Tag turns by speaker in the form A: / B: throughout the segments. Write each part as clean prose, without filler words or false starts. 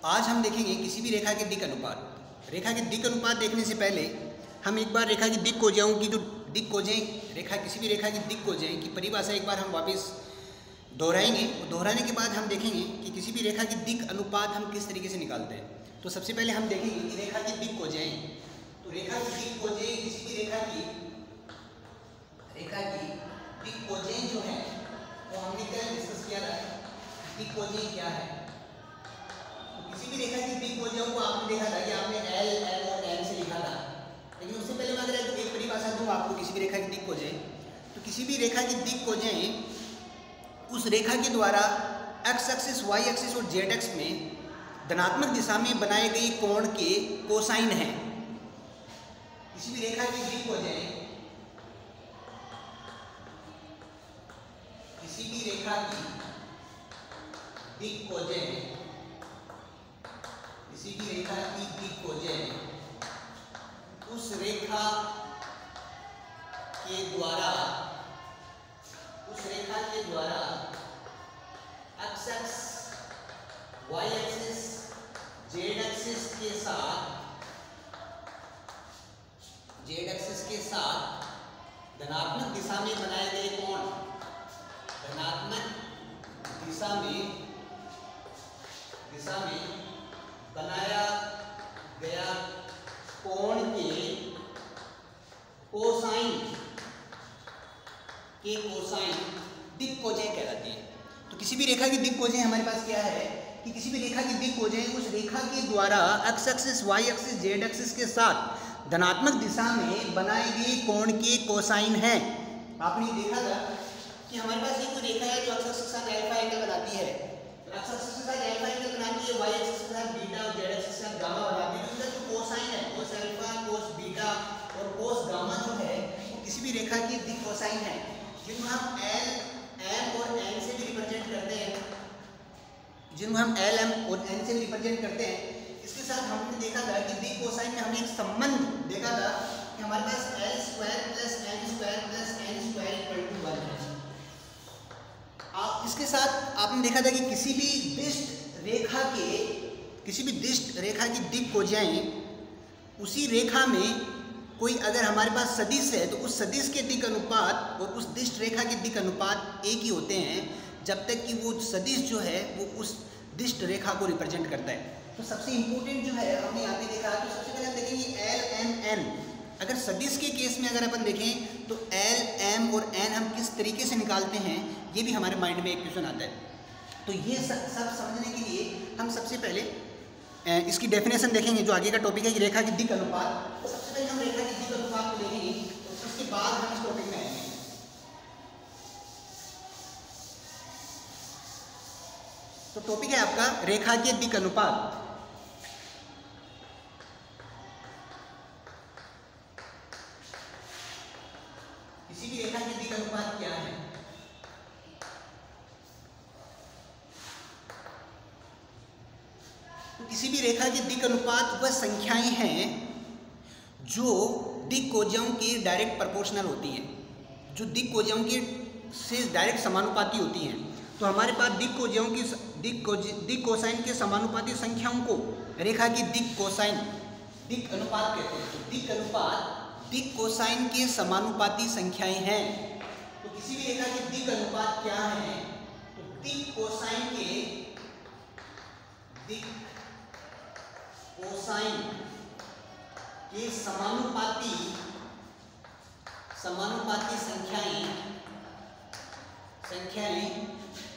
A: आज हम देखेंगे किसी भी रेखा के दिक् अनुपात। रेखा के दिक् अनुपात देखने से पहले हम एक बार रेखा की दिक् कोजाओं की जो दिक् कोजें रेखा किसी भी रेखा की दिक् कोजें की परिभाषा एक बार हम वापस दोहराएंगे। दोहराने के बाद हम देखेंगे कि किसी भी रेखा की दिक् अनुपात हम किस तरीके से निकालते हैं। तो सबसे पहले हम देखेंगे कि रेखा की दिक् कोजें, तो रेखा की दिक् कोजें किसी भी रेखा की दिक् कोजें जो है वो हमने क्या डिस्कस किया था, दिक् कोजें क्या है। किसी भी रेखा की दिक् कोजें को आपने देखा था कि आपने एल एम और एन से लिखा था, लेकिन उससे पहले मैं अगर एक परिभाषा दूँ आपको किसी भी रेखा की दिक् कोजें, तो किसी भी रेखा की दिक् कोजें उस रेखा के द्वारा एक्स एक्सिस वाई एक्सिस और जेड एक्स में धनात्मक दिशा में बनाए गए कोण के कोसाइन हैं। किसी भी रेखा की दिक् कोजें किसी भी रेखा की दिक् कोजें किसी भी रेखा की दिक् कोजें उस रेखा के द्वारा X X Y axis Z axis के साथ धनात्मक दिशा में बनाए गए कोण, धनात्मक दिशा में बनाया गया कोण के कोसाइन दिक् कोजें कहलाती है। तो किसी भी रेखा की दिक् कोजें हमारे पास क्या है कि किसी भी रेखा की दिक् कोजें उस रेखा के द्वारा X axis Y axis Z axis के साथ धनात्मक दिशा में बनाए गए कोण के कोसाइन हैं। आपने देखा था कि हमारे पास एक रेखा है जो एक्स एक्सिस के साथ अल्फा एंगल बनाती है, एक्स एक्सिस के साथ अल्फा एंगल बनाती है, वाई एक्सिस के साथ बीटा और जेड एक्सिस के साथ गामा बनाती है। तो इसका जो कोसाइन है, कोस अल्फा कोस बीटा और कोस गामा जो है वो किसी भी रेखा की दिक् कोसाइन है, जिनको हम एल एम और एन से भी रिप्रेजेंट करते हैं, इसके साथ हमने देखा था कि दिक् कोसाइन में हमने एक संबंध देखा था कि हमारे पास L square plus N square equal to 1 है। इसके साथ आपने देखा था कि किसी भी दिष्ट रेखा की दिक् कोजें उसी रेखा में कोई अगर हमारे पास सदिश है तो उस सदिश के दिक् अनुपात और उस दिष्ट रेखा के दिक् अनुपात एक ही होते हैं जब तक कि वो सदिश जो है वो उस दिष्ट रेखा को रिप्रेजेंट करता है। तो सबसे इंपॉर्टेंट जो है हमने यहाँ पे देखा, तो सबसे पहले हम देखेंगे एल एम एन। अगर सदिश के केस में अगर अपन देखें तो एल एम और एन हम किस तरीके से निकालते हैं ये भी हमारे माइंड में एक क्वेश्चन आता है। तो ये सब समझने के लिए हम सबसे पहले इसकी डेफिनेशन देखेंगे जो आगे का टॉपिक है कि रेखा की दिक् अनुपात। सबसे पहले हम रेखा की दिक् अनुपात को देखेंगे, उसके बाद हम इस टॉपिक में आएंगे। तो टॉपिक है आपका रेखा के दिक् अनुपात। किसी भी रेखा के दिक् अनुपात क्या है? तो किसी भी रेखा के दिक् अनुपात वह संख्याएं हैं जो दिक् कोजाओं के डायरेक्ट प्रोपोर्शनल होती हैं, जो दिक् कोजाओं के से डायरेक्ट समानुपाती होती हैं। तो हमारे पास दिक् कोसाइन के समानुपाती संख्याओं को रेखा की दिक् अनुपात कहते हैं। तो दिक् अनुपात दिक् कोसाइन के समानुपाती संख्याएं हैं। तो किसी भी रेखा के दिक् अनुपात क्या है? तो दिक् कोसाइन के समानुपाती संख्याएं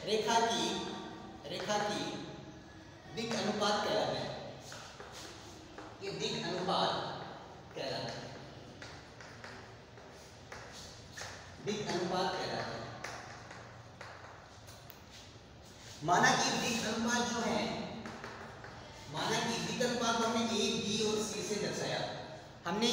A: रेखा की दिक् अनुपात कहलाते हैं। ये दिक् अनुपात कहलाते हैं। माना कि दिक् अनुपात जो है, दिक् अनुपात को हमने ए बी और सी से दर्शाया। हमने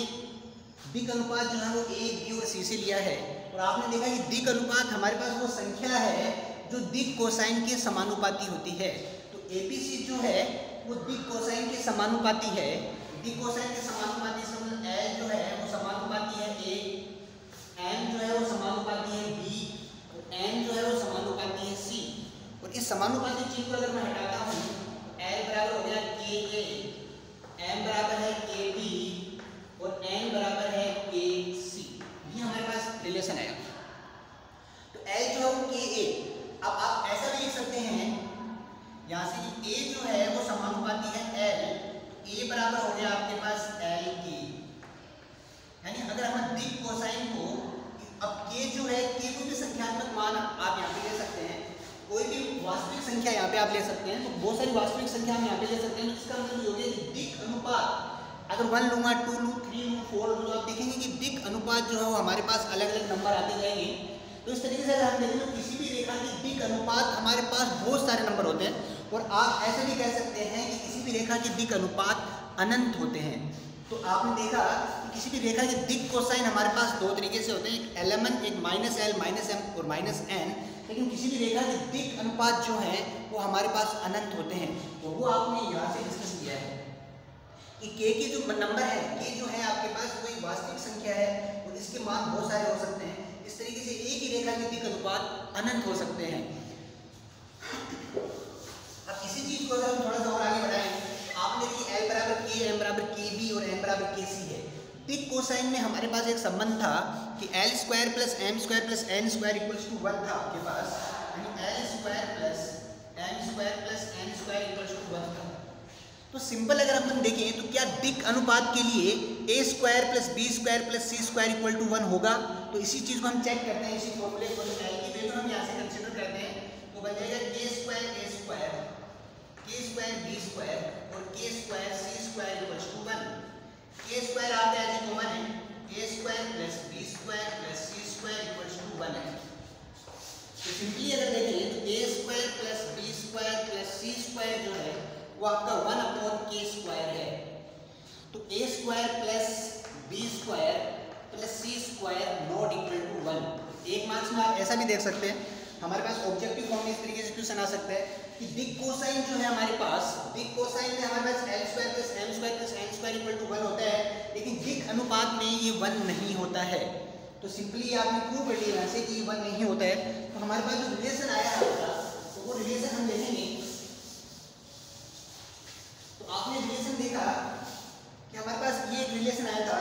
A: दिक् अनुपात जो है वो ए बी और सी से लिया है, और आपने देखा कि दिक् अनुपात हमारे पास वो संख्या है जो दिक् कोसाइन के समानुपाती होती है। तो एबीसी जो है वो दिक् कोसाइन के समानुपाती है। दिक् कोसाइन के समानुपाती से मतलब एल जो है वो समानुपाती है ए, एम जो है वो समानुपाती है बी, और एन जो है वो समानुपाती है सी। और इस समानुपाती चीज को अगर मैं हटाता हूँ, एल बराबर हो गया समानुपाती है L, A बराबर हो गया आपके पास L के, यानी अगर हम दिक कोसाइन को, अब K जो है, K कोई भी संख्यात्मक मान आप यहाँ पे ले सकते हैं, कोई भी वास्तविक संख्या यहाँ पे आप ले सकते हैं, तो बहुत सारी वास्तविक संख्या हम यहाँ पे ले सकते हैं। इसका मतलब ये हो गया कि दिक अनुपात अगर 1 लूँगा, 2 लूँ, 3 लूँ, 4 लूँ, तो आप देखेंगे कि दिक अनुपात जो है वो हमारे पास अलग अलग नंबर आते जाएंगे। तो इस तरीके से अगर हम देखें तो किसी भी रेखा की दिक अनुपात हमारे पास बहुत सारे नंबर होते हैं, और आप ऐसे भी कह सकते हैं कि किसी भी रेखा की दिक अनुपात अनंत होते हैं। तो आपने देखा कि किसी भी रेखा के दिक कोसाइन हमारे पास दो तरीके से होते हैं, एक एलएमएन, एक -l, -m और -n, लेकिन किसी भी रेखा के दिक अनुपात जो है वो हमारे पास अनंत होते हैं। तो वो आपने यहाँ से डिस्कस किया है कि k के जो नंबर है, k जो है आपके पास वो एक वास्तविक संख्या है और इसके मान बहुत सारे हो सकते हैं। इस तरीके से एक ही रेखा के दिक अनुपात अनंत हो सकते हैं। अब किसी चीज को अगर हम थोड़ा सा और आगे बढ़ाएं, आपने देखिए L बराबर K, M बराबर KB और N बराबर KC है। दिक कोसाइन में हमारे पास एक संबंध था कि L square plus M square plus N square equals to 1 था आपके पास, यानी L square plus M square plus N square equals to 1 था। तो सिंपल अगर अपन देखें तो क्या दिक अनुपात के लिए a square plus B square plus C square equal to 1 होगा? तो इसी चीज को हम चेक करते हैं, इसी फॉर्मूले को L की वैल्यू हम यहाँ से कंसीडर करते हैं, तो बन जाएगा k स्क्वायर b स्क्वायर और k square c square equal to 1। k square आपका एज कॉमन है, a square plus b square plus c square equal to 1 है। तो सिंपली अगर देखें तो a square plus b square plus c square जो है वो आपका 1/k स्क्वायर है। तो a square plus b square plus c square not equal to 1। एक मार्क्स में आप ऐसा भी देख सकते हैं, हमारे पास ऑब्जेक्टिव फॉर्म में इस तरीके से क्वेश्चन आ सकता है कि दिक कोसाइन जो है हमारे पास, दिक कोसाइन में हमारे पास L square plus M square plus N square equal to 1 होता है, लेकिन दिक अनुपात में ये 1 नहीं होता है। तो सिंपली आपने प्रूव कर लिया यहाँ से कि 1 नहीं होता है। तो हमारे पास जो रिलेशन आया है तो वो रिलेशन हम देखेंगे। तो आपने रिलेशन देखा कि हमारे पास ये एक रिलेशन आया था,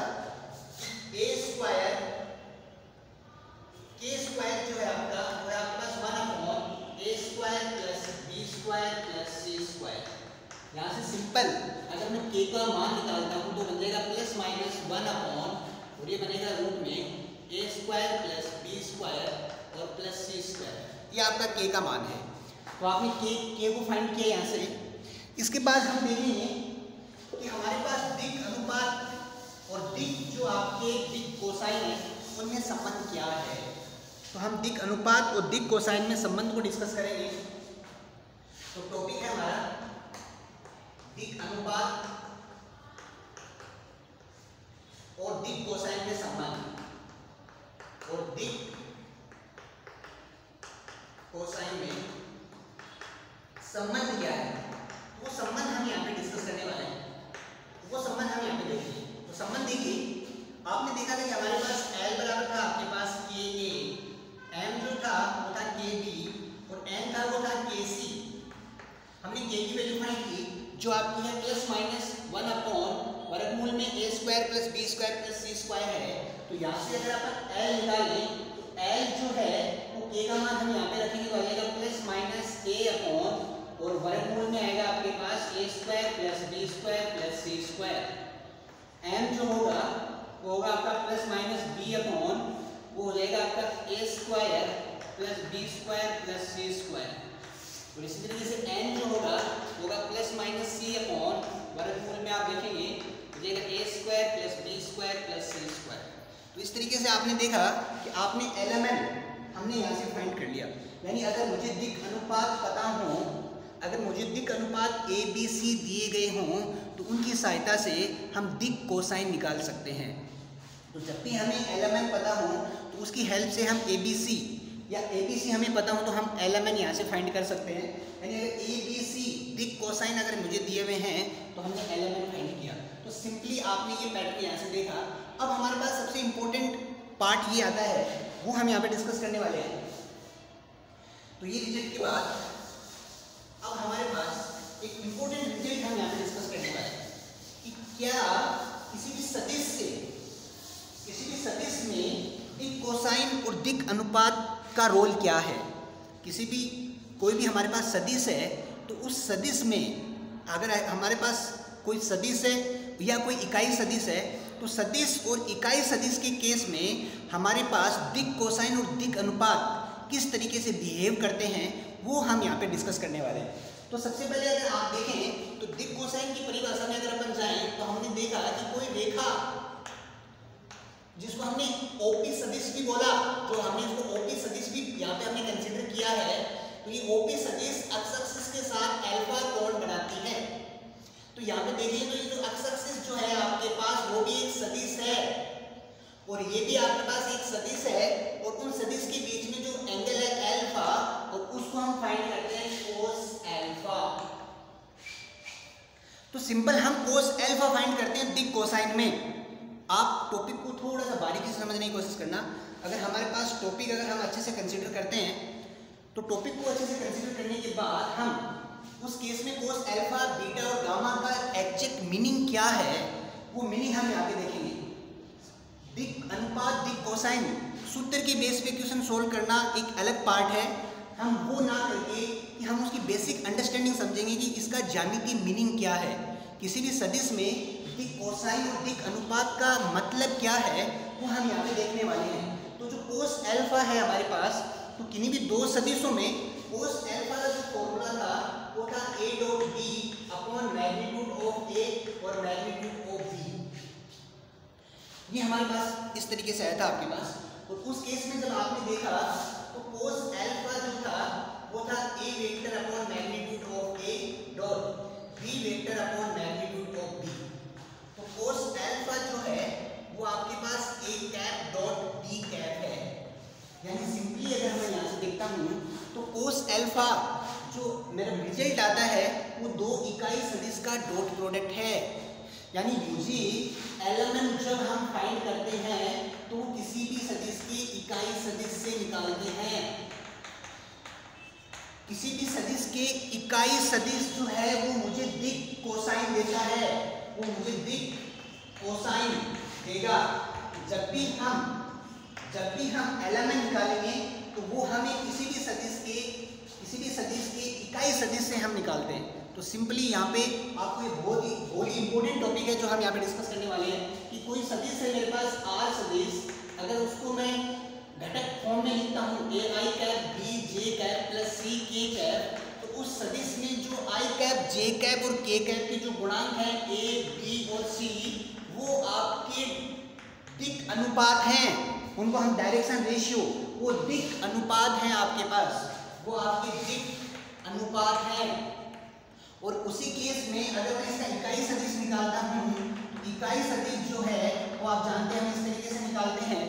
A: a स्क्वायर k स्क्वायर जो है आपका वो है आपके पास 1/a square plus b square plus c square. यहाँ से सिंपल अगर मैं k का मान निकालता हूँ तो बन जाएगा प्लस माइनस 1/, और ये बनेगा रूट में a square plus b square और प्लस c स्क्वायर। ये आपका k का मान है। तो आपने k को फाइंड किया यहाँ से। इसके बाद हम देखेंगे कि हमारे पास दिक अनुपात और दिक जो आपके दिक कोसाइन है उनमें संबंध क्या है। तो हम दिक अनुपात और दिक कोसाइन में संबंध को डिस्कस करेंगे। तो टॉपिक है हमारा दिक अनुपात और दिक कोसाइन में संबंध, और दिक कोसाइन में संबंध क्या है, वो संबंध हम यहाँ पे डिस्कस करने वाले हैं। वो संबंध हम यहाँ पे देखेंगे। तो संबंध देखिए, आपने देखा था कि हमारे पास L बराबर था आपके पास KA, M जो था वो था KB और N था वो था KC। हमने K की वैल्यू फाइंड की जो आपकी है प्लस माइनस 1/वर्गमूल में a square plus b square plus c square है। तो यहाँ से अगर अपन L निकालें तो L जो है वो K का मान हम यहाँ पे रखेंगे तो आ जाएगा प्लस माइनस a और वर्गमूल में आएगा आपके पास a square plus b square plus c square. m जो होगा वो होगा आपका प्लस माइनस b/, वो हो जाएगा आपका a square plus b square plus c square. और इसी तरीके से n जो होगा प्लस माइनस c/, वर्गमूल में आप देखेंगे हो जाएगा a square plus b square plus c square. तो इस तरीके से आपने देखा कि आपने एलिमेंट हमने यहाँ से फाइंड कर लिया। यानी अगर मुझे दिक अनुपात पता हो, अगर मुझे दिक अनुपात a b c दिए गए हों तो उनकी सहायता से हम दिक कोसाइन निकाल सकते हैं। तो जब भी हमें एलिमेंट पता हो तो उसकी हेल्प से हम a b c या a b c हमें पता हो तो हम एलिमेंट यहाँ से फाइंड कर सकते हैं। यानी अगर a b c दिक कोसाइन अगर मुझे दिए हुए हैं तो हमने एलिमेंट फाइंड किया। तो सिंपली आपने ये पैटर्न यहाँ से देखा। अब हमारे पास सबसे इम्पोर्टेंट पार्ट ये आता है, वो हम यहाँ पे डिस्कस करने वाले हैं। तो ये रिजल्ट के बाद अब हमारे पास एक इम्पोर्टेंट रिजल्ट हम यहाँ पे डिस्कस करने वाले हैं कि क्या किसी भी सदिश में दिक कोसाइन और दिक अनुपात का रोल क्या है। कोई भी हमारे पास सदिश है तो उस सदिश में अगर हमारे पास कोई सदिश है या कोई इकाई सदिश है, तो सदिश और इकाई सदिश के केस में हमारे पास दिक् कोसाइन और दिक् अनुपात किस तरीके से बिहेव करते हैं वो हम यहाँ पे डिस्कस करने वाले हैं। तो सबसे पहले अगर आप देखें तो दिक् कोसाइन की परिभाषा में अगर अपन जाएं तो हमने देखा कि कोई रेखा जिसको हमने ओपी सदिश भी बोला, जो हमने इसको ओपी सदिश भी यहाँ पे हमने कंसीडर किया है, तो ये ओपी सदिश अक्ष एक्सिस के साथ अल्फा कोण बनाती है। तो यहाँ पे देखिए तो ये जो अक्ष एक्सिस जो है आपके पास वो भी एक सदिश है और ये भी आपके पास एक सदिश है, और उन सदिश के बीच में जो एंगल है अल्फा, और उसको हम फाइंड करते हैं कोस अल्फा। तो सिंपल हम कोस अल्फा फाइंड करते हैं दिक् कोसाइन में। आप टॉपिक को थोड़ा सा बारीकी से समझने की कोशिश करना। अगर हमारे पास टॉपिक अगर हम अच्छे से कंसीडर करते हैं तो टॉपिक को अच्छे से कंसीडर करने के बाद हम उस केस में कोस अल्फा, बीटा और गामा का एग्जैक्ट मीनिंग क्या है वो मीनिंग हम यहाँ पे देखेंगे। दिक् अनुपात दिक् कोसाइन सूत्र के बेस पे क्वेश्चन सोल्व करना एक अलग पार्ट है। हम वो ना करके कि हम उसकी बेसिक अंडरस्टैंडिंग समझेंगे कि इसका ज्यामितीय मीनिंग क्या है, किसी भी सदिश में दिक् कोसाइन और दिक् अनुपात का मतलब क्या है वो हम यहाँ पे देखने वाले हैं। तो जो कोस अल्फा है हमारे पास, तो किन्हीं भी दो सदिशों में कोस अल्फा का जो फॉर्मूला था वो था a dot b upon magnitude of a और मैग्नीट्यूड ऑफ b। ये हमारे पास इस तरीके से आया था आपके पास। और उस केस में जब आपने देखा तो कोस अल्फा जो था वो था a vector upon magnitude of a dot b vector upon magnitude of b। तो कोस अल्फा जो है वो आपके पास a cap dot b cap है। यानी सिंपली अगर मैं यहाँ से देखता हूँ तो कोस अल्फा जो मेरा रिजल्ट आता है वो दो इकाई सदिश का डॉट प्रोडक्ट है। यानी यूजुअली एलिमेंट जब हम फाइंड करते हैं तो किसी भी सदिश की इकाई सदिश से निकालते हैं। किसी भी सदिश के इकाई सदिश जो है वो मुझे दिक् कोसाइन देता है, वो मुझे दिक् कोसाइन देगा। जब भी हम एलिमेंट निकालेंगे तो वो हमें किसी भी सदिश के इकाई सदिश से हम निकालते हैं। तो सिंपली यहाँ पे आपको ये बहुत ही इंपॉर्टेंट टॉपिक है जो हम यहाँ पे डिस्कस करने वाले हैं कि कोई सदिश है मेरे पास आर सदिश, अगर उसको मैं घटक फॉर्म में लिखता हूँ A I cap B J cap plus C K cap, तो उस सदिश में जो आई कैप जे कैप और के कैप के जो गुणांक हैं ए बी और सी वो आपके दिक् अनुपात हैं। उनको हम डायरेक्शन रेशियो, वो दिक् अनुपात हैं आपके पास, वो आपके दिक् अनुपात हैं। और उसी केस में अगर मैं इसका इकाई सदिश निकालता हूँ तो इकाई सदिश जो है वो आप जानते हैं हम इस तरीके से निकालते हैं।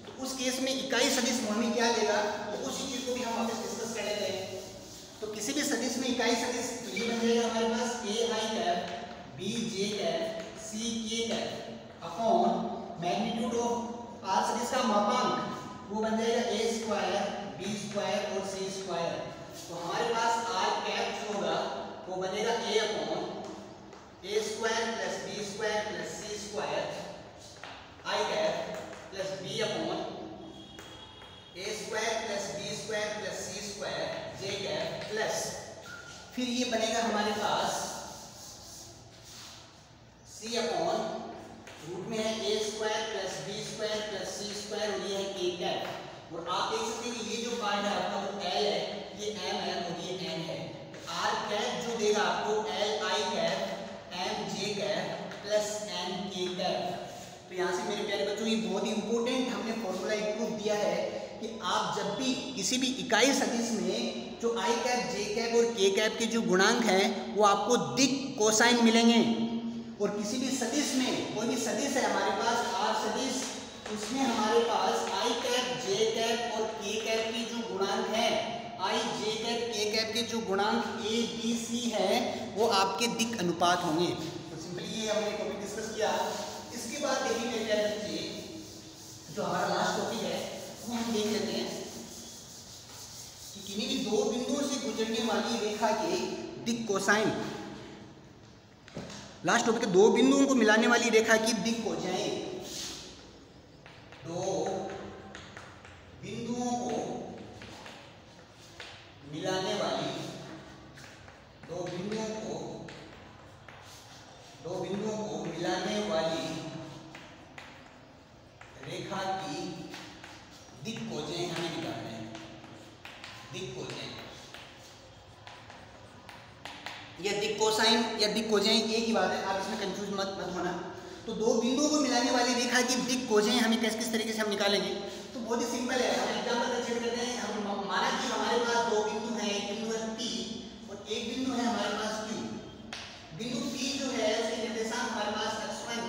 A: तो उस केस में इकाई सदिश हमें क्या देगा तो उसी चीज को भी हम वापस डिस्कस कर लेते हैं। तो किसी भी सदिश में इकाई सदिश तो ये बन जाएगा हमारे पास A I cap B J cap C K cap upon magnitude of R सदिश का मापांक वो बन जाएगा ए स्क्वायर बी स्क्वायर और सी स्क्वायर। तो हमारे पास आर कैप जो होगा वो बनेगा A upon A square plus B square plus C square I cap plus B upon A square plus B square plus C square J cap plus फिर ये बनेगा हमारे पास सी अपॉन रूट में है A square plus B square plus C square और ये है के कैप। और आप देख सकते हैं कि ये जो पार्ट है आपका वो एल है, ये एम है और ये एन है। आर कैप जो देगा आपको L I cap M J cap plus N K cap. तो यहाँ से मेरे प्यारे बच्चों ये बहुत ही इंपॉर्टेंट हमने फॉर्मूला एक प्रूफ दिया है कि आप जब भी किसी भी इकाई सदिश में जो आई कैप जे कैप और के कैप के जो गुणांक हैं वो आपको दिक् कोसाइन मिलेंगे। और किसी भी सदिश में कोई भी सदिश है हमारे पास आर सदिश, उसमें हमारे पास आई कैप जे कैप और के कैप के जो गुणांक हैं आई जे कैप के कैप के जो गुणांक ए बी सी है वो आपके दिक् अनुपात होंगे। तो सिंपली ये हमने टॉपिक डिस्कस किया। इसके बाद देखिए मेरे प्यारे बच्चे जो हमारा लास्ट टॉपिक है वो हम देख लेते हैं कि किन्हीं भी दो बिंदुओं से गुजरने वाली रेखा के दिक् कोसाइन। लास्ट टॉपिक दो बिंदुओं को मिलाने वाली रेखा की दिक् कोसाइन। दो बिंदुओं को मिलाने वाली या दिक कोजें एक ही बात है, आप इसमें कंफ्यूज मत होना। तो दो बिंदुओं को मिलाने वाली रेखा की दिक कोजें हमें किस तरीके से हम निकालेंगे, तो बहुत ही सिंपल है। हम एग्जाम्पल कंसीडर करते हैं, हम माना कि हमारे पास दो बिंदु हैं, एक बिंदु है P और एक बिंदु है हमारे पास Q। बिंदु P जो है उसके निर्देशांक हमारे पास x1,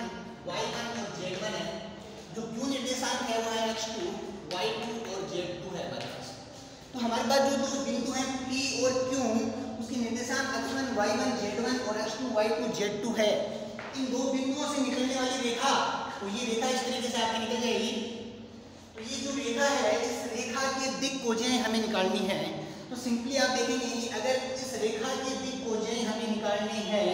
A: y1 और z1 है। जो Q निर्देशांक है वो है x2, y2 और z2 है हमारे पास। तो हमारे पास जो दो बिंदु हैं P और Q, उसके निर्देशांक x1, y1, z1 और x2, y2, z2 है। इन दो बिंदुओं से निकलने वाली रेखा, तो ये रेखा इस तरीके से आपकी निकल जाएगी। तो ये जो रेखा है, इस रेखा की दिक कोजें हमें निकालनी है। तो सिंपली आप देखेंगे कि अगर इस रेखा की दिक कोजें हमें निकालनी है,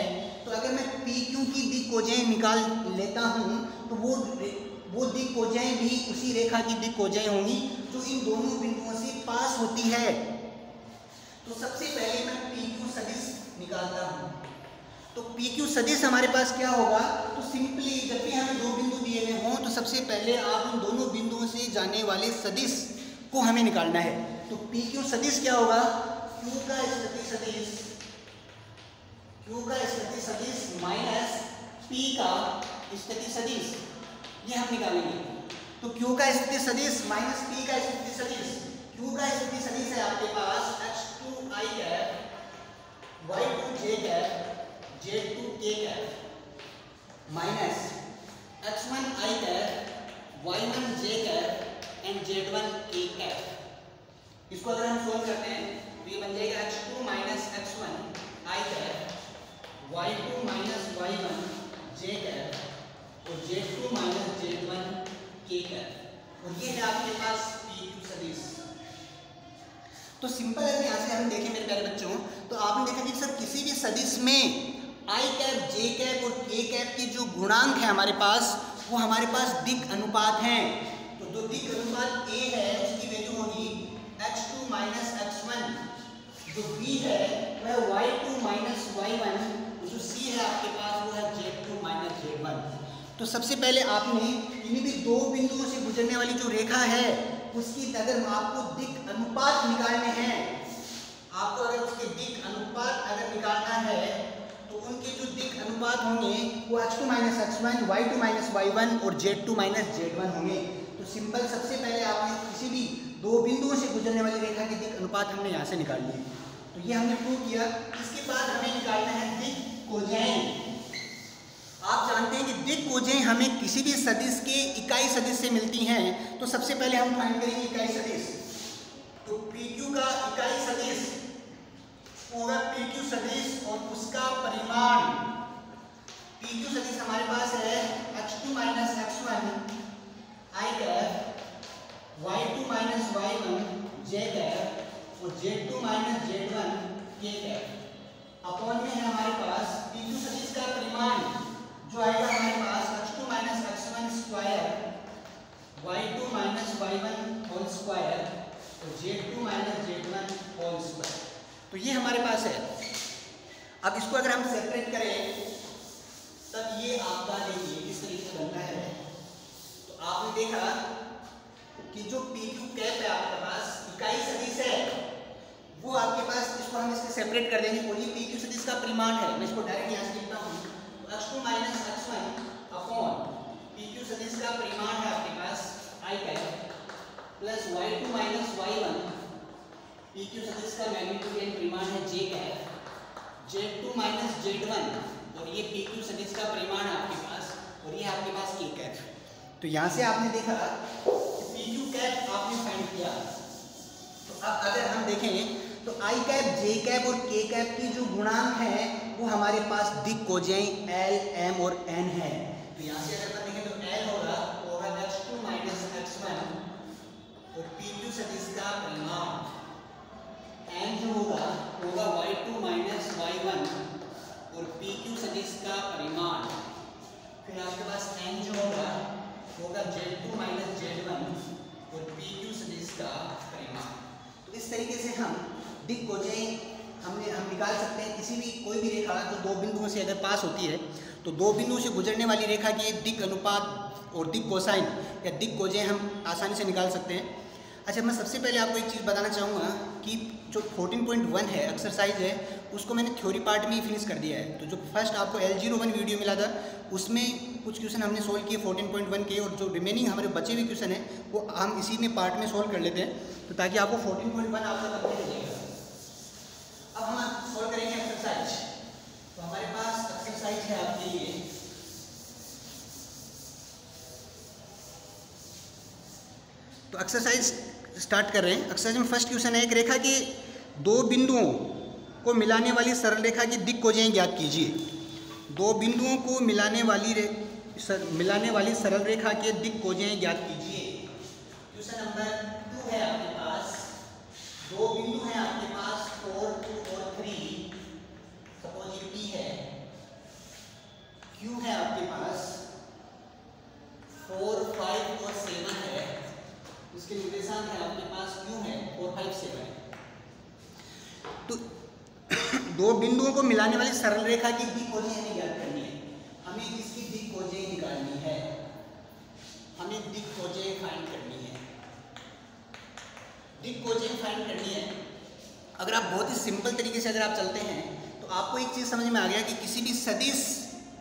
A: तो अगर मैं PQ की दिक कोजें निकाल लेता हूँ, तो वो दिक कोजें भी उसी रेखा की दिक कोजें होंगी जो इन दोनों बिंदुओं से पास होती है। तो सबसे पहले मैं PQ सदिश निकालता हूँ। तो PQ सदिश हमारे पास क्या होगा, तो सिंपली जब भी हमें दो बिंदु दिए गए हों, तो सबसे पहले आप उन दोनों बिंदुओं से जाने वाले सदिश को हमें निकालना है। तो PQ सदिश क्या होगा, Q का स्थिति सदिश माइनस P का स्थिति सदिश, ये हम निकालेंगे। तो Q का स्थिति सदिश माइनस P का स्थिति सदिश, Q का स्थिति सदिश है आपके पास x2 i cap, y2 j cap, z2 k cap minus x1 i cap, y1 j cap and z1 k cap. इसको अगर हम सोल्व करते हैं तो ये बन जाएगा x2 minus x1 i cap, y2 minus y1 j cap और z2 minus z1 k cap. और ये है आपके पास PQ सदिश। तो सिंपल है, यहाँ से हम देखें मेरे प्यारे बच्चों, तो आपने देखा कि सर किसी भी सदिश में i कैप, j कैप और k कैप के जो गुणांक है हमारे पास, वो हमारे पास दिक अनुपात हैं। तो जो दिक अनुपात a है उसकी वैल्यू होगी x2 माइनस x1, जो b है वह y2 माइनस y1, जो c है आपके पास वो है z2 माइनस z1। तो सबसे पहले आपने इन्हीं भी दो बिंदुओं से गुजरने वाली जो रेखा है उसकी अगर आपको दिक अनुपात निकालने हैं, आपको अगर उसके दिक अनुपात अगर निकालना है, तो उनके जो दिक अनुपात होंगे वो x2 minus x1, y2 minus y1 और z2 माइनस z1 होंगे। तो सिंपल सबसे पहले आपने किसी भी दो बिंदुओं से गुजरने वाली रेखा के दिक अनुपात हमने यहाँ से निकाल लिए। तो ये हमने प्रूव किया। इसके बाद हमें निकालना है दिक कोजें। आप जानते हैं कि दिक कोजें हमें किसी भी सदिश के इकाई सदिश से मिलती हैं। तो सबसे पहले हम फाइंड करेंगे इकाई सदिश। तो PQ का इकाई सदिश होगा PQ सदिश और उसका परिमाण। PQ सदिश हमारे पास है x2 minus x1 i cap, y2 minus y1 j cap और z2 minus z1 k cap. Upon में है हमारे पास PQ सदिश का परिमाण जो आएगा हमारे पास x2 minus x1 square, y2 minus y1 whole square और z2 minus z1 whole square. तो ये हमारे पास है। अब इसको अगर हम सेपरेट करें तब ये आपका देखिए किस तरीके से बनता है। तो आपने देखा कि जो PQ कैप है आपके पास इकाई सदिश है, वो आपके पास, इसको हम इसके सेपरेट कर देंगे और ये PQ सदिश का परिमाण है। मैं इसको डायरेक्ट यहाँ से लिखता हूँ, x2 minus x1 upon PQ सदिश का परिमाण है आपके पास i cap plus y2 minus y1, PQ सदिश का मैग्नीट्यूड एंड परिमाण है j cap, z2 minus z1 और ये PQ सदिश का परिमाण है आपके पास और ये आपके पास k कैप। तो यहाँ से आपने देखा PQ कैप आपने फाइंड किया। तो अब अगर हम देखें तो i कैप, j कैप और k कैप की जो गुणांक है वो हमारे पास दिक कोजें L, M और N है। तो यहाँ से अगर हम देखें तो L होगा x2 माइनस x1 और PQ सदिश का परिमाण, N जो होगा y2 माइनस y1 और PQ सदिश का परिमाण, फिर आपके पास N जो होगा z2 माइनस z1 और PQ सदिश का परिमाण। तो इस तरीके से हम दिक कोजें हम निकाल सकते हैं। किसी भी कोई भी रेखा जो दो बिंदुओं से अगर पास होती है, तो दो बिंदुओं से गुजरने वाली रेखा की दिक अनुपात और दिक कोसाइन या दिक कोजें हम आसानी से निकाल सकते हैं। अच्छा, मैं सबसे पहले आपको एक चीज़ बताना चाहूँगा कि जो 14.1 है एक्सरसाइज है, उसको मैंने थ्योरी पार्ट में ही फिनिश कर दिया है। तो जो फर्स्ट आपको L01 वीडियो मिला था उसमें कुछ क्वेश्चन हमने सोल्व किए 14.1 के, और जो रिमेनिंग हमारे बचे हुए क्वेश्चन है वो हम इसी में पार्ट में सोल्व कर लेते हैं, तो ताकि आपको 14.1 आपका कंप्लीट हो जाएगा। अब हम सोल्व करेंगे एक्सरसाइज। तो हमारे पास एक्सरसाइज है आपके लिए, तो एक्सरसाइज स्टार्ट कर रहे हैं। एक्सरसाइज में फर्स्ट क्वेश्चन है, एक रेखा के दो बिंदुओं को मिलाने वाली सरल रेखा की दिक् कोजें ज्ञात कीजिए। दो बिंदुओं को मिलाने वाली सरल रेखा के दिक् कोजें ज्ञात कीजिए। क्वेश्चन नंबर 2 है आपके पास, दो बिंदु हैं आपके पास 4, 2 और 3, सपोज ये P है, Q है आपके पास 4, 5 और 7 है, इसके निर्देशांक है आपके पास Q है 4, 5, 7 है। तो दो बिंदुओं को मिलाने वाली सरल रेखा की दिक् कोजें हमें ज्ञात करनी है। हमें इसकी दिक् कोजें निकालनी है, हमें दिक् कोजें फाइंड करनी है। दिक् कोजें फाइंड करनी है। अगर आप बहुत ही सिंपल तरीके से अगर आप चलते हैं तो आपको एक चीज़ समझ में आ गया कि किसी भी सदिश,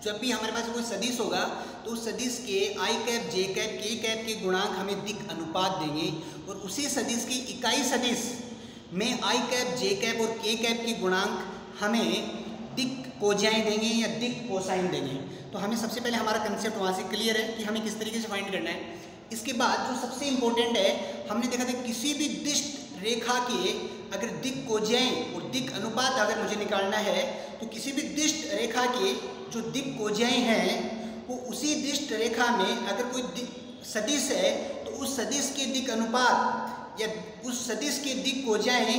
A: जब भी हमारे पास कोई सदिश होगा तो उस सदिश के I cap, J cap, K cap के गुणांक हमें दिक् अनुपात देंगे, और उसी सदिश की इकाई सदिश में I कैप, J कैप और K कैप के गुणांक हमें दिक् कोजाएं देंगे या दिक् कोसाइन देंगे। तो हमें सबसे पहले हमारा कंसेप्ट वहाँ से क्लियर है कि हमें किस तरीके से फाइंड करना है। इसके बाद जो सबसे इम्पोर्टेंट है, हमने देखा था किसी भी दिष्ट रेखा के अगर दिक् कोजाएं और दिक् अनुपात अगर मुझे निकालना है तो किसी भी दिष्ट रेखा के जो दिक् कोजाएं हैं वो उसी दिष्ट रेखा में अगर कोई सदिश है तो उस सदिश के दिक् अनुपात या उस सदिश के दिक् कोजाएं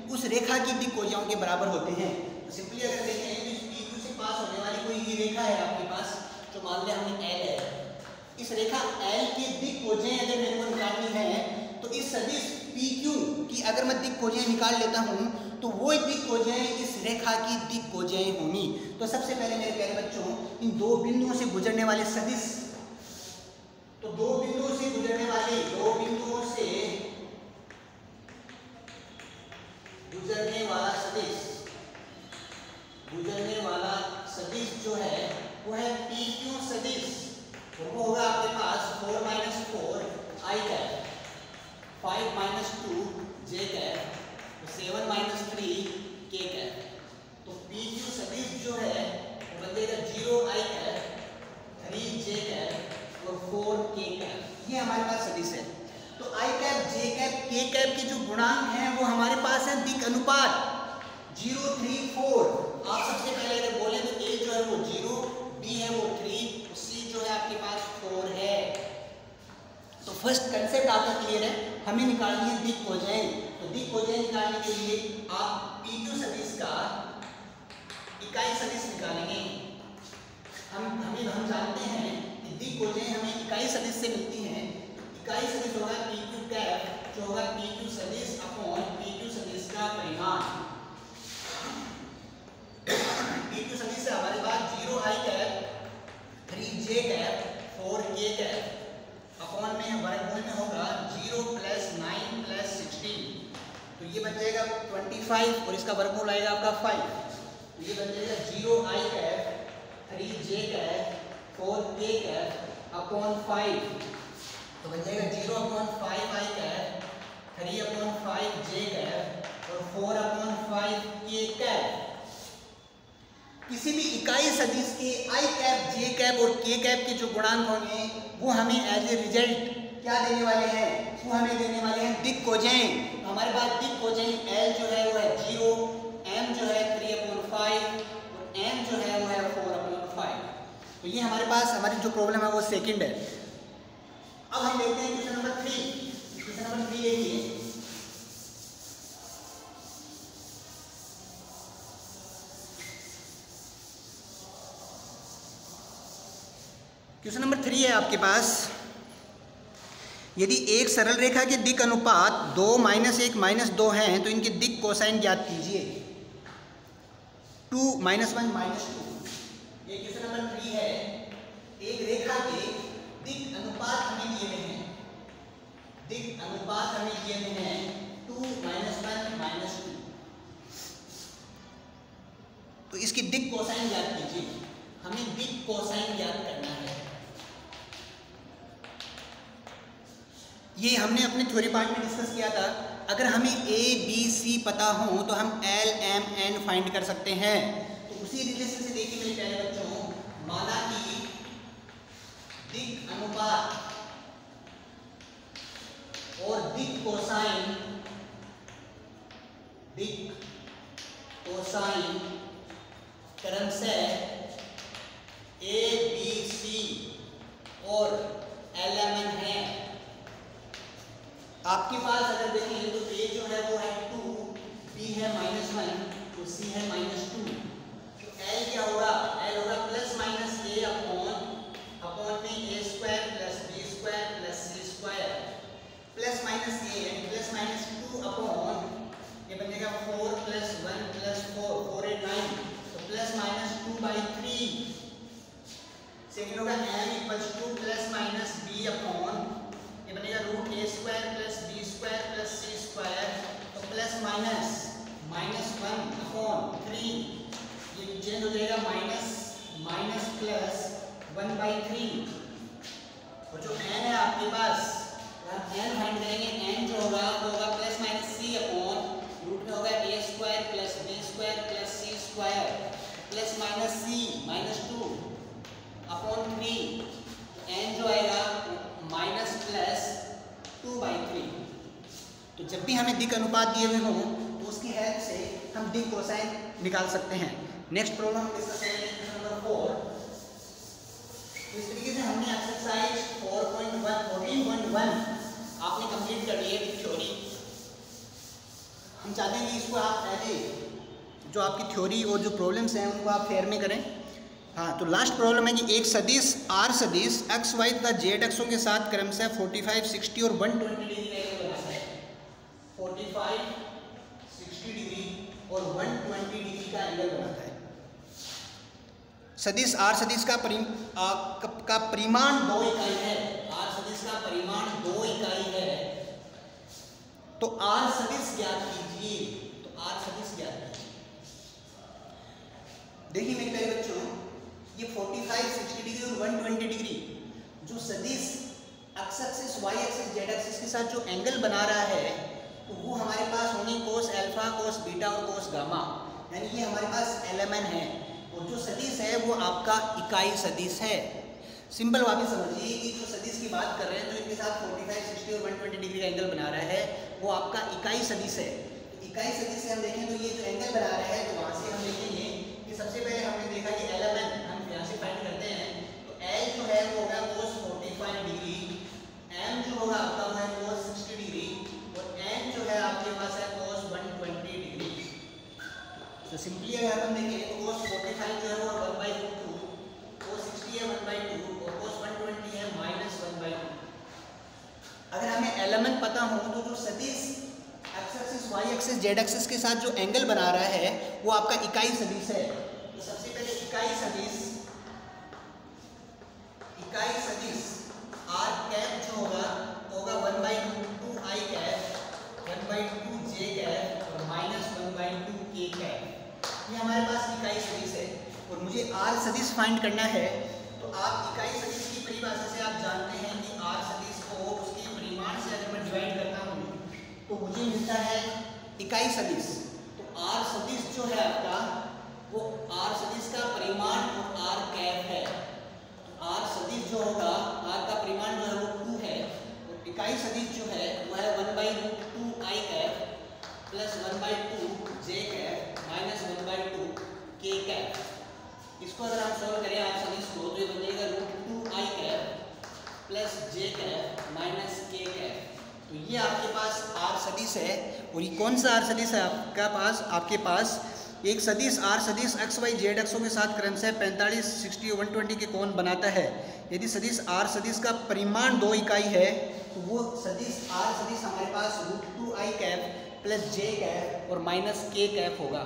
A: उस रेखा की दिक् कोजाओं के बराबर होते हैं। तो सिंपली अगर देखें तो इस PQ से पास होने वाली कोई ये रेखा है आपके पास, जो मान लें हमने L है, इस रेखा L की दिक् कोजें अगर मेरे को निकालनी है तो इस सदिश PQ की अगर मैं दिक् कोजें निकाल लेता हूँ तो वो दिक् कोजें इस रेखा की दिक् कोजें होंगी। तो सबसे पहले मेरे प्यारे बच्चों, इन दो बिंदुओं से गुजरने वाले सदिश, तो दो बिंदुओं से गुजरने वाले, दो बिंदुओं से गुजरने वाला सदिश, गुजरने वाला सदिश जो है वो है PQ सदिश, और वो होगा आपके पास 4 - 4 I cap, 5 - 2 J cap, 7 - 3 K cap. तो PQ सदिश जो है वो बनेगा 0 I कैप, 3 J कैप और 4 K कैप। ये हमारे पास सदिश है। तो I cap, J cap, K cap के जो गुणांक हैं वो हमारे पास है दिक् अनुपात 0, 3, 4। आप सबसे पहले अगर बोले तो A जो है वो 0, B है वो 3, C जो है आपके पास 4 है। तो फर्स्ट कंसेप्ट आपका क्लियर है, हमें निकालनी है दिक् कोजें। तो दिक् कोजें निकालने के लिए आप PQ सदिश का इकाई सदिश निकालेंगे। हम जानते हैं कि दिक् कोजें हमें इकाई सदिश से मिलती हैं। इकाई सदिश होगा PQ कैप, जो होगा PQ सदिश अपॉन PQ सदिश का परिमाण। PQ सदिश से हमारे पास 0 I cap, 3 J cap, 4 K cap upon में वर्गमूल में होगा 0 + 9 + 16, तो ये बन जाएगा 25 और इसका वर्गमूल आएगा आपका 5। तो ये बन जाएगा 0 I cap, 3 J cap, 4 K cap upon 5, तो बन जाएगा 0/5 I कैप, 3/5 J कैप और 4/5 K कैप। किसी भी इकाई सदिश के I कैप, J कैप और K कैप के जो गुणांक होंगे वो हमें एज ए रिजल्ट क्या देने वाले हैं, वो हमें देने वाले हैं दिक् कोजें। हमारे पास दिक् कोजें L जो है वो है 0, M जो है 3/5 और M जो है वो है 4/5। तो ये हमारे पास हमारी जो प्रॉब्लम है वो सेकंड है। अब हम देखते हैं क्वेश्चन नंबर 3। क्वेश्चन नंबर 3 देखिए, क्वेश्चन नंबर 3 है आपके पास, यदि एक सरल रेखा के दिक् अनुपात 2 - 1 - 2 हैं तो इनके दिक् कोसाइन ज्ञात कीजिए। 2 - 1 - 2, ये क्वेश्चन नंबर 3 है। एक रेखा के दिक् अनुपात हमें दिए गए हैं दिक अनुपात हमें दिए हुए हैं 2 -1 -2। तो इसकी दिक कोसाइन ज्ञात कीजिए। हमें दिक कोसाइन ज्ञात करना है। ये हमने अपने थ्योरी पार्ट में डिस्कस किया था। अगर हमें ए बी सी पता हो तो हम एल एम एन फाइंड कर सकते हैं। तो उसी रिलेशन से देखिए मेरे प्यारे बच्चों, माना कि दिक अनुपात और दिक कोसाइन क्रमशः ए बी सी और एल एम एन है। आपके पास अगर देखें तो ए जो है वो है 2, बी है -1, तो सी है -2। तो एल क्या होगा? एल होगा प्लस माइनस ए अपॉन में A square plus B square plus C square plus minus A यानी प्लस माइनस 2 अपॉन ये बनेगा 4 + 1 + 4 4 8 9, तो प्लस माइनस 2/3। सेकंड होगा m = plus minus b upon ये बनेगा √a² + b² + c², तो प्लस माइनस -1/3 ये चेंज हो जाएगा माइनस प्लस 1/3। और जो n है आपके पास n फाइंड करेंगे, n जो होगा वो होगा plus minus c upon root में होगा a² + b² + c² plus minus c -2 upon 3। n जो आएगा माइनस प्लस 2/3। तो जब भी हमें दिक अनुपात दिए हुए हों तो उसकी हेल्प से हम दिक कोसाइन निकाल सकते हैं। नेक्स्ट प्रॉब्लम हम डिस्कस करेंगे नंबर 4। इस तरीके से हमने एक्सरसाइज 14.1 आपने कंप्लीट कर लिया थ्योरी। हम चाहते हैं कि इसको आप पहले जो आपकी थ्योरी और जो प्रॉब्लम्स हैं उनको आप फेयर में करें। हाँ, तो लास्ट प्रॉब्लम है कि एक सदिश आर सदिश एक्स वाई तथा जेड अक्षों के साथ क्रमशः 45, 60 और 120 डिग्री का एंगल बनाता है। 45, 60 डिग्री और 120 डिग्री का एंगल बनाता है। सदिश आर सदिश का परिमाण 2 इकाई है। आर सदिश का परिमाण 2 इकाई है। तो आर सदिश ज्ञात कीजिए। देखिए मेरे प्यारे बच्चों, ये 45, 60 डिग्री और 120 डिग्री जो सदिश X axis, Y axis, Z axis के साथ जो एंगल बना रहा है तो वो हमारे पास होंगे कोस अल्फा, कोस बीटा और कोस गामा, यानी ये हमारे पास एलएमएन है। और जो सदिश है वो आपका इकाई सदिश है। सिंपल वापस समझिए कि जो सदिश की बात कर रहे हैं तो इनके साथ 45, 60 और 120 डिग्री का एंगल बना रहा है वो आपका इकाई सदिश है। इकाई सदिश से हम देखें तो ये जो एंगल बना रहा है तो वहाँ से हम देखेंगे कि सबसे पहले हमने देखा कि एलएमएन हम यहाँ से फाइंड करते हैं। तो एल जो है वो होगा कोस 45 डिग्री, एम जो होगा आपका वो है कोस 60 डिग्री और एन जो है आपके पास है कोस 120 डिग्री। तो सिंपली अगर हम देखें तो कोस 45 जो है वो 1/2, कोस 60 है 1/2 और कोस 120 है -1/2। अगर हमें एलएमएन पता हो तो जो सदिश X axis, Y axis, Z axis के साथ जो एंगल बना रहा है वो आपका इकाई सदिश है। तो सबसे पहले इकाई सदिश आर कैप जो होगा 1/2 आई कैप 1/2 जे कैप और -1/2 के कैप। ये हमारे पास इकाई सदिश है और मुझे आर सदिश फाइंड करना है। तो आप इकाई सदिश की परिभाषा से आप जानते हैं कि आर सदिश को उसके परिमाण से अगर मैं डिवाइड करता हूँ तो मुझे मिलता है इकाई सदिश। तो आर सदिश जो है आपका वो आर सदिश का परिमाण और आर कैप है। तो आर सदिश जो होगा आर का परिमाण जो है वो 2 है और इकाई सदिश जो है वो है 1/2 आई कैप प्लस 1/2 जे कैप माइनस 1/2 के कैप। इसको अगर हम सॉल्व करें आर सदिश को तो ये बन जाएगा √2 आई कैप प्लस जे कैप माइनस के कैप। तो ये आपके पास आर सदिश है। और ये कौन सा आर सदिश है आपका पास? आपके पास एक सदिश आर सदिश एक्स वाई जेड अक्षों के साथ क्रमशः 45, 60 और 120 के कोण बनाता है। यदि सदिश आर सदिश का परिमाण 2 इकाई है तो वो सदिश आर सदिश हमारे पास √2 आई कैप प्लस जे कैप और माइनस के कैप होगा।